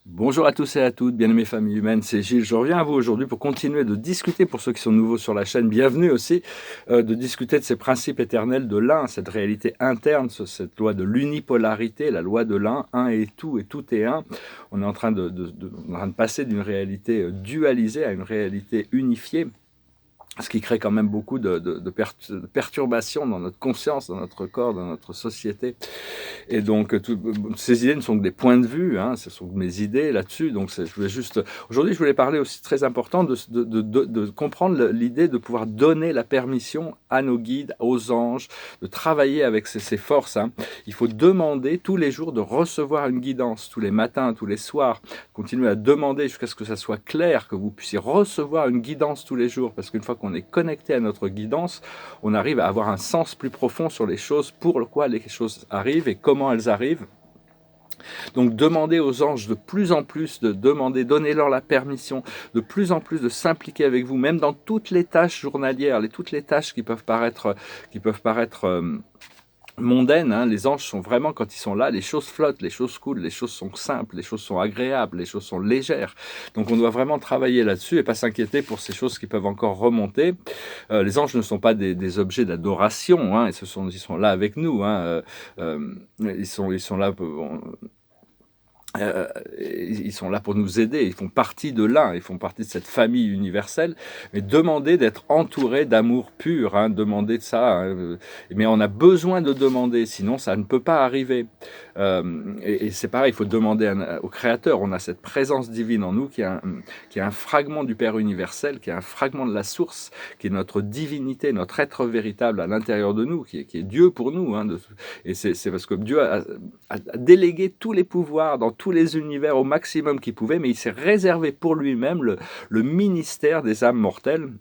Bonjour à tous et à toutes, bien-aimées familles humaines, c'est Gilles. Je reviens à vous aujourd'hui pour continuer de discuter, pour ceux qui sont nouveaux sur la chaîne, bienvenue aussi, de discuter de ces principes éternels de l'un, cette réalité interne, cette loi de l'unipolarité, la loi de l'un, un est tout et tout est un. On est en train on est en train de passer d'une réalité dualisée à une réalité unifiée. Ce qui crée quand même beaucoup de perturbations dans notre conscience, dans notre corps, dans notre société. Et donc, ces idées ne sont que des points de vue, hein, ce sont mes idées là-dessus. Donc, aujourd'hui, je voulais parler aussi très important de comprendre l'idée de pouvoir donner la permission à nos guides, aux anges, de travailler avec ces forces. Hein. Il faut demander tous les jours de recevoir une guidance, tous les matins, tous les soirs. Continuer à demander jusqu'à ce que ça soit clair, que vous puissiez recevoir une guidance tous les jours, parce qu'une fois qu'on est connecté à notre guidance, on arrive à avoir un sens plus profond sur les choses, pour quoi les choses arrivent et comment elles arrivent. Donc demandez aux anges de plus en plus de demander, donnez-leur la permission de plus en plus de s'impliquer avec vous, même dans toutes les tâches journalières, toutes les tâches qui peuvent paraître mondaines, hein. Les anges sont vraiment, quand ils sont là, les choses flottent, les choses coulent, les choses sont simples, les choses sont agréables, les choses sont légères. Donc on doit vraiment travailler là-dessus et pas s'inquiéter pour ces choses qui peuvent encore remonter. Les anges ne sont pas des objets d'adoration, hein, ils sont là avec nous. Hein, ils sont là ils sont là pour nous aider, ils font partie de l'un, ils font partie de cette famille universelle, mais demandez d'être entouré d'amour pur, hein, demandez de ça, hein, mais on a besoin de demander, sinon ça ne peut pas arriver. Et c'est pareil, il faut demander au Créateur, on a cette présence divine en nous qui est un fragment du Père universel, qui est un fragment de la source, qui est notre divinité, notre être véritable à l'intérieur de nous, qui est Dieu pour nous. Hein, et c'est parce que Dieu a délégué tous les pouvoirs dans tous les univers au maximum qu'il pouvait, mais il s'est réservé pour lui-même le ministère des âmes mortelles,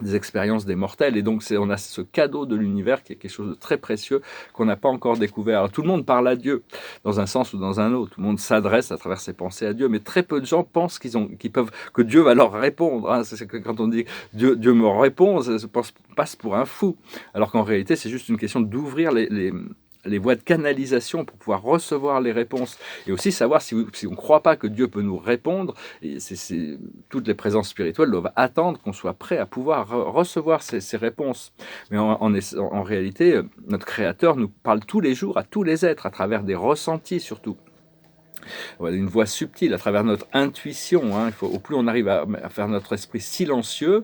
des expériences des mortels. Et donc on a ce cadeau de l'univers qui est quelque chose de très précieux qu'on n'a pas encore découvert. Alors tout le monde parle à Dieu dans un sens ou dans un autre, tout le monde s'adresse à travers ses pensées à Dieu, mais très peu de gens pensent que Dieu va leur répondre, hein. C'est que quand on dit Dieu me répond, ça passe pour un fou, alors qu'en réalité c'est juste une question d'ouvrir les voies de canalisation pour pouvoir recevoir les réponses, et aussi savoir si on ne croit pas que Dieu peut nous répondre. Et toutes les présences spirituelles doivent attendre qu'on soit prêt à pouvoir recevoir ces réponses. Mais en réalité, notre Créateur nous parle tous les jours à tous les êtres, à travers des ressentis surtout. Une voix subtile, à travers notre intuition. Hein. Au plus on arrive à faire notre esprit silencieux,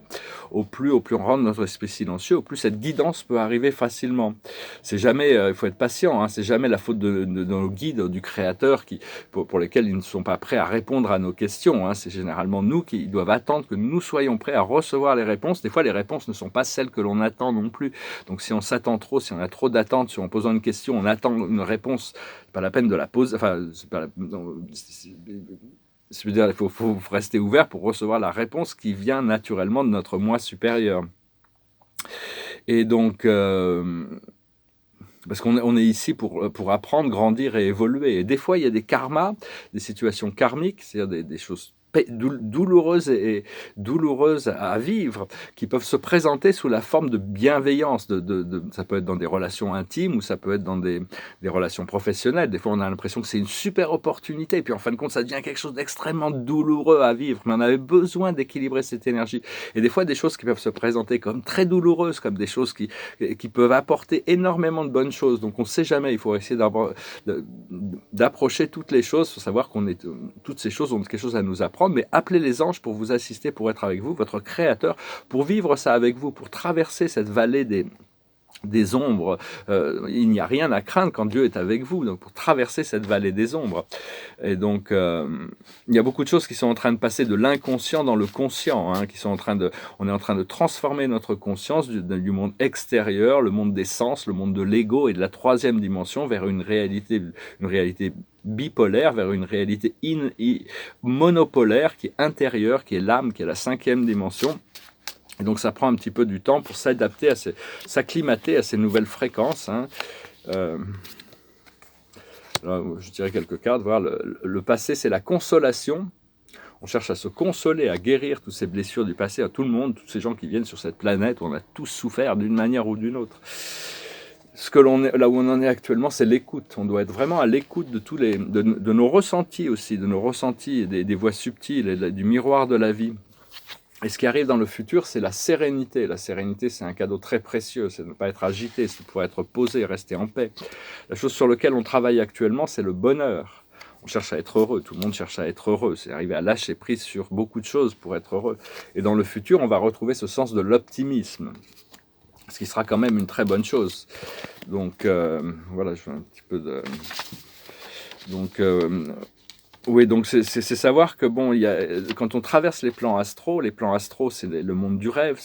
au plus on rend notre esprit silencieux, au plus cette guidance peut arriver facilement. C'est jamais, il faut être patient, hein, c'est jamais la faute de nos guides, du Créateur, pour lesquels ils ne sont pas prêts à répondre à nos questions. Hein. C'est généralement nous qui doivent attendre que nous soyons prêts à recevoir les réponses. Des fois, les réponses ne sont pas celles que l'on attend non plus. Donc si on s'attend trop, si on a trop d'attentes, si en posant une question, on attend une réponse, c'est pas la peine de la poser. Enfin, c'est pas la, non, c'est-à-dire il faut rester ouvert pour recevoir la réponse qui vient naturellement de notre moi supérieur. Et donc, parce qu'on est ici pour apprendre, grandir et évoluer. Et des fois, il y a des karmas, des situations karmiques, c'est-à-dire des choses douloureuses et douloureuses à vivre, qui peuvent se présenter sous la forme de bienveillance. Ça peut être dans des relations intimes ou ça peut être dans des relations professionnelles. Des fois, on a l'impression que c'est une super opportunité, et puis en fin de compte, ça devient quelque chose d'extrêmement douloureux à vivre. Mais on avait besoin d'équilibrer cette énergie. Et des fois, des choses qui peuvent se présenter comme très douloureuses, comme des choses qui peuvent apporter énormément de bonnes choses. Donc on ne sait jamais, il faut essayer d'approcher toutes les choses, il faut savoir toutes ces choses ont quelque chose à nous apprendre, mais appelez les anges pour vous assister, pour être avec vous, votre Créateur, pour vivre ça avec vous, pour traverser cette vallée des ombres. Il n'y a rien à craindre quand Dieu est avec vous, donc pour traverser cette vallée des ombres. Et donc, il y a beaucoup de choses qui sont en train de passer de l'inconscient dans le conscient, hein, on est en train de transformer notre conscience du monde extérieur, le monde des sens, le monde de l'ego et de la troisième dimension, vers une réalité bipolaire, vers une réalité monopolaire qui est intérieure, qui est l'âme, qui est la cinquième dimension. Et donc ça prend un petit peu du temps pour s'adapter, s'acclimater à ces nouvelles fréquences. Hein. Là, je dirais quelques cartes. Voir le passé, c'est la consolation. On cherche à se consoler, à guérir toutes ces blessures du passé, à tout le monde, tous ces gens qui viennent sur cette planète où on a tous souffert d'une manière ou d'une autre. là où on en est actuellement, c'est l'écoute. On doit être vraiment à l'écoute de nos ressentis aussi, de nos ressentis, des voix subtiles, du miroir de la vie. Et ce qui arrive dans le futur, c'est la sérénité. La sérénité, c'est un cadeau très précieux. C'est de ne pas être agité, c'est de pouvoir être posé, rester en paix. La chose sur laquelle on travaille actuellement, c'est le bonheur. On cherche à être heureux. Tout le monde cherche à être heureux. C'est arriver à lâcher prise sur beaucoup de choses pour être heureux. Et dans le futur, on va retrouver ce sens de l'optimisme, ce qui sera quand même une très bonne chose. Donc, voilà, je fais un petit peu de... Donc... oui, donc c'est savoir que bon, quand on traverse les plans astro, c'est le monde du rêve,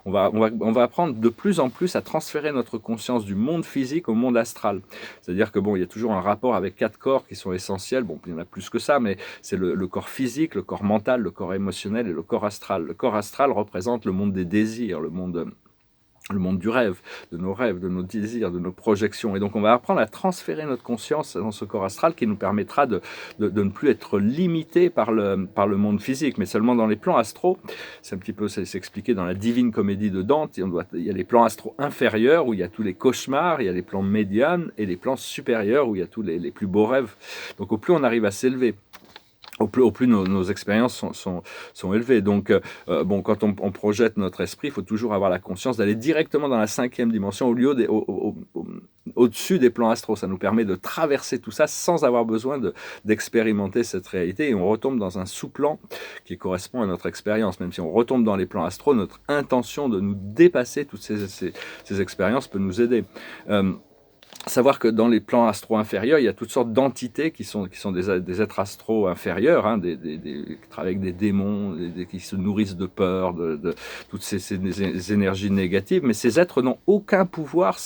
on va apprendre de plus en plus à transférer notre conscience du monde physique au monde astral. C'est-à-dire que bon, il y a toujours un rapport avec 4 corps qui sont essentiels. Bon, il y en a plus que ça, mais c'est le corps physique, le corps mental, le corps émotionnel et le corps astral. Le corps astral représente le monde des désirs, le monde du rêve, de nos désirs, de nos projections. Et donc on va apprendre à transférer notre conscience dans ce corps astral qui nous permettra de ne plus être limité par le monde physique, mais seulement dans les plans astraux. C'est un petit peu, c'est expliqué dans la Divine Comédie de Dante. Il y a les plans astraux inférieurs où il y a tous les cauchemars, il y a les plans médians et les plans supérieurs où il y a tous les plus beaux rêves. Donc au plus on arrive à s'élever, au plus nos expériences sont élevées. Donc, bon, quand on projette notre esprit, il faut toujours avoir la conscience d'aller directement dans la 5e dimension au-dessus des plans astraux. Ça nous permet de traverser tout ça sans avoir besoin d'expérimenter cette réalité. Et on retombe dans un sous-plan qui correspond à notre expérience. Même si on retombe dans les plans astraux, notre intention de nous dépasser toutes ces expériences peut nous aider. Savoir que dans les plans astro inférieurs, il y a toutes sortes d'entités qui sont des êtres astro inférieurs, hein, qui travaillent avec des démons, qui se nourrissent de peur, de toutes ces énergies négatives. Mais ces êtres n'ont aucun pouvoir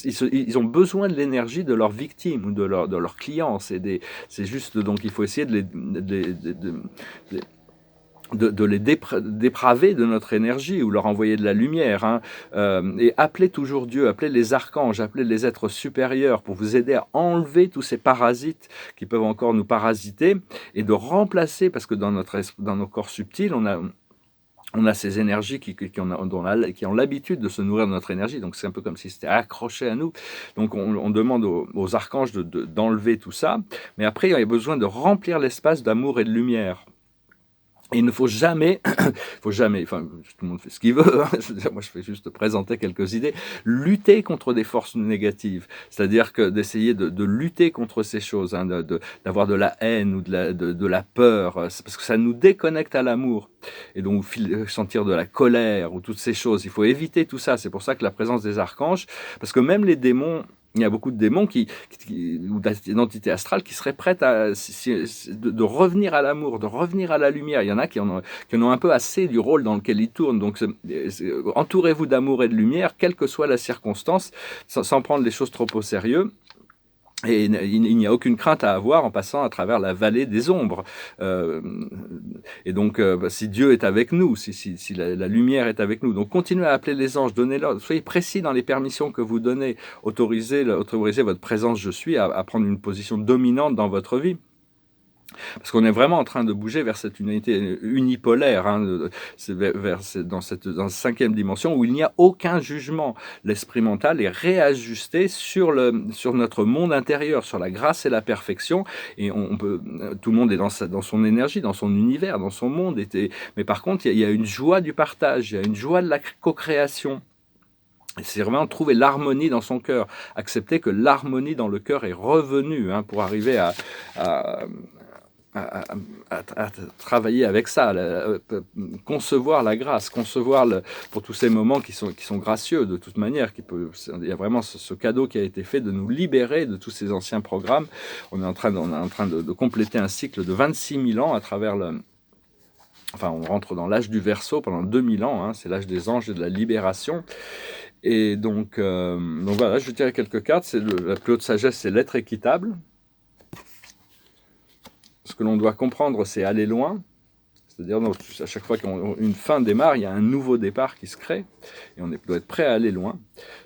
ils ont besoin de l'énergie de leurs victimes ou de leurs clients. C'est juste, donc il faut essayer de les dépraver de notre énergie ou leur envoyer de la lumière, hein. Et appelez toujours Dieu, appelez les archanges, appelez les êtres supérieurs pour vous aider à enlever tous ces parasites qui peuvent encore nous parasiter et de remplacer, parce que dans nos corps subtils, on a ces énergies qui ont l'habitude de se nourrir de notre énergie, donc c'est un peu comme si c'était accroché à nous. Donc on demande aux archanges d'enlever tout ça, mais après il y a besoin de remplir l'espace d'amour et de lumière. Et il ne faut jamais, enfin, tout le monde fait ce qu'il veut, hein, moi je fais juste présenter quelques idées, lutter contre des forces négatives. C'est-à-dire que d'essayer de lutter contre ces choses, hein, d'avoir de la haine ou de la peur, parce que ça nous déconnecte à l'amour. Et donc sentir de la colère ou toutes ces choses, il faut éviter tout ça. C'est pour ça que la présence des archanges, parce que même les démons, il y a beaucoup de démons ou d'entités astrales qui seraient prêtes de revenir à l'amour, de revenir à la lumière. Il y en a qui en ont un peu assez du rôle dans lequel ils tournent. Donc, entourez-vous d'amour et de lumière, quelle que soit la circonstance, sans prendre les choses trop au sérieux. Et il n'y a aucune crainte à avoir en passant à travers la vallée des ombres. Et donc, si Dieu est avec nous, si la lumière est avec nous, donc continuez à appeler les anges, donnez-leur, soyez précis dans les permissions que vous donnez, autorisez votre présence « je suis » à prendre une position dominante dans votre vie. Parce qu'on est vraiment en train de bouger vers cette unité unipolaire, hein, dans cette 5e dimension où il n'y a aucun jugement. L'esprit mental est réajusté sur notre monde intérieur, sur la grâce et la perfection. Et tout le monde est dans son énergie, dans son univers, dans son monde. Mais par contre, il y a une joie du partage, il y a une joie de la co-création. C'est vraiment trouver l'harmonie dans son cœur, accepter que l'harmonie dans le cœur est revenue, hein, pour arriver à travailler avec ça, concevoir la grâce, pour tous ces moments qui sont gracieux de toute manière. Il y a vraiment ce cadeau qui a été fait de nous libérer de tous ces anciens programmes. On est en train de compléter un cycle de 26 000 ans à travers on rentre dans l'âge du Verseau pendant 2000 ans, hein, c'est l'âge des anges et de la libération. Et donc voilà, je vais tirer quelques cartes. La plus haute sagesse, c'est l'être équitable. Ce que l'on doit comprendre, c'est aller loin. C'est-à-dire, non, à chaque fois qu'une fin démarre, il y a un nouveau départ qui se crée, et doit être prêt à aller loin.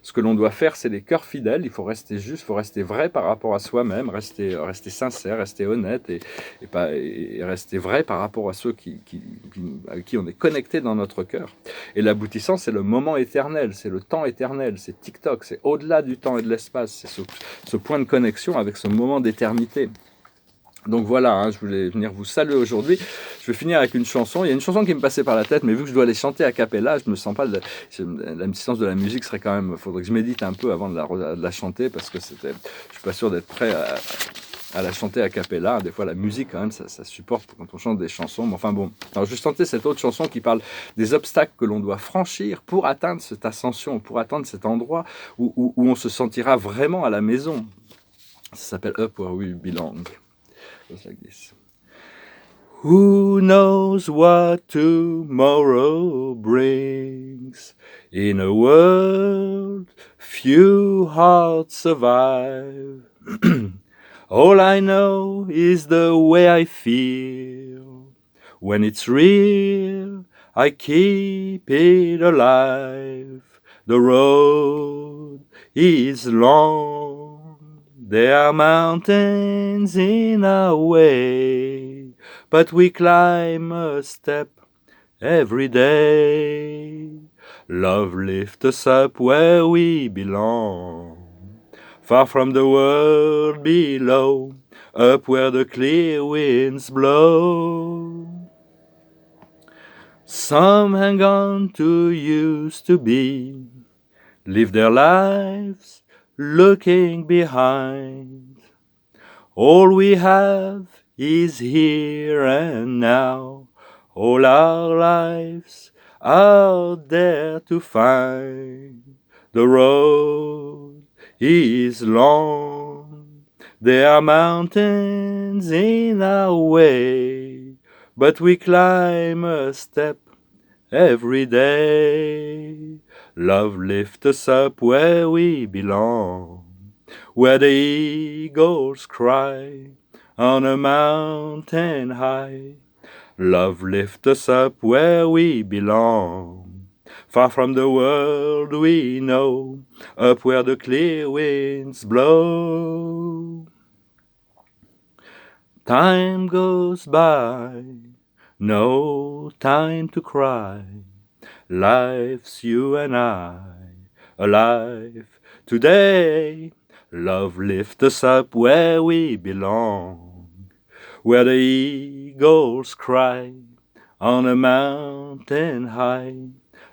Ce que l'on doit faire, c'est les cœurs fidèles. Il faut rester juste, il faut rester vrai par rapport à soi-même, rester sincère, rester honnête, et rester vrai par rapport à ceux avec qui on est connecté dans notre cœur. Et l'aboutissant, c'est le moment éternel, c'est le temps éternel, c'est TikTok, c'est au-delà du temps et de l'espace, c'est ce point de connexion avec ce moment d'éternité. Donc voilà, je voulais venir vous saluer aujourd'hui. Je vais finir avec une chanson. Il y a une chanson qui me passait par la tête, mais vu que je dois aller chanter a cappella, je me sens pas. La distance de la musique serait quand même. Il faudrait que je médite un peu avant de la chanter, parce que je suis pas sûr d'être prêt à la chanter a cappella. Des fois, la musique, quand même, ça supporte quand on chante des chansons. Mais enfin bon. Alors, je vais chanter cette autre chanson qui parle des obstacles que l'on doit franchir pour atteindre cette ascension, pour atteindre cet endroit où on se sentira vraiment à la maison. Ça s'appelle Up Where We Belong. Just like this. Who knows what tomorrow brings? In a world few hearts survive. All I know is the way I feel. When it's real, I keep it alive. The road is long. There are mountains in our way, but we climb a step every day. Love lifts us up where we belong, far from the world below, up where the clear winds blow. Some hang on to used to be, live their lives looking behind. All we have is here and now. All our lives out there to find. The road is long. There are mountains in our way, but we climb a step every day. Love lifts us up where we belong, where the eagles cry on a mountain high. Love lifts us up where we belong, far from the world we know, up where the clear winds blow. Time goes by, no time to cry. Life's you and I, alive today. Love lifts us up where we belong, where the eagles cry on a mountain high.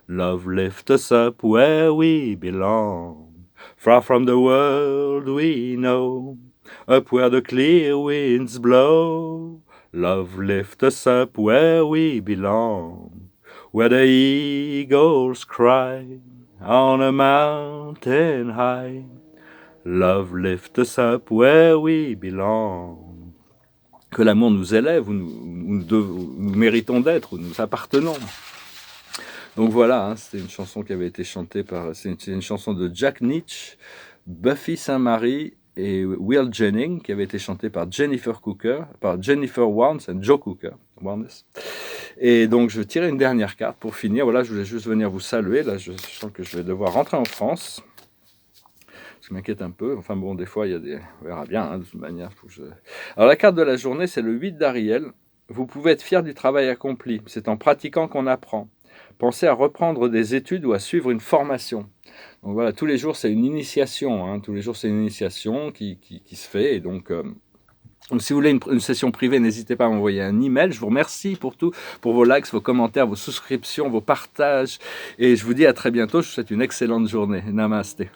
Love lifts us up where we belong, far from the world we know, up where the clear winds blow. Love lifts us up where we belong, where the eagles cry on a mountain high. Love lifts us up where we belong. Que l'amour nous élève où nous méritons d'être, où nous appartenons. Donc voilà, c'était une chanson qui avait été chantée c'est une chanson de Jack Nitzsche, Buffy Sainte-Marie et Will Jennings, qui avait été chantée par Jennifer Warnes et Joe Cooker. Et donc je vais tirer une dernière carte pour finir. Voilà, je voulais juste venir vous saluer. Là, je sens que je vais devoir rentrer en France. Je m'inquiète un peu. Enfin bon, des fois, il y a des... On verra bien, de toute manière. Alors la carte de la journée, c'est le 8 d'Ariel. Vous pouvez être fier du travail accompli. C'est en pratiquant qu'on apprend. Pensez à reprendre des études ou à suivre une formation. Donc voilà, tous les jours, c'est une initiation. Tous les jours, c'est une initiation qui se fait. Et donc si vous voulez une session privée, n'hésitez pas à m'envoyer un email. Je vous remercie pour tout, pour vos likes, vos commentaires, vos souscriptions, vos partages. Et je vous dis à très bientôt. Je vous souhaite une excellente journée. Namasté.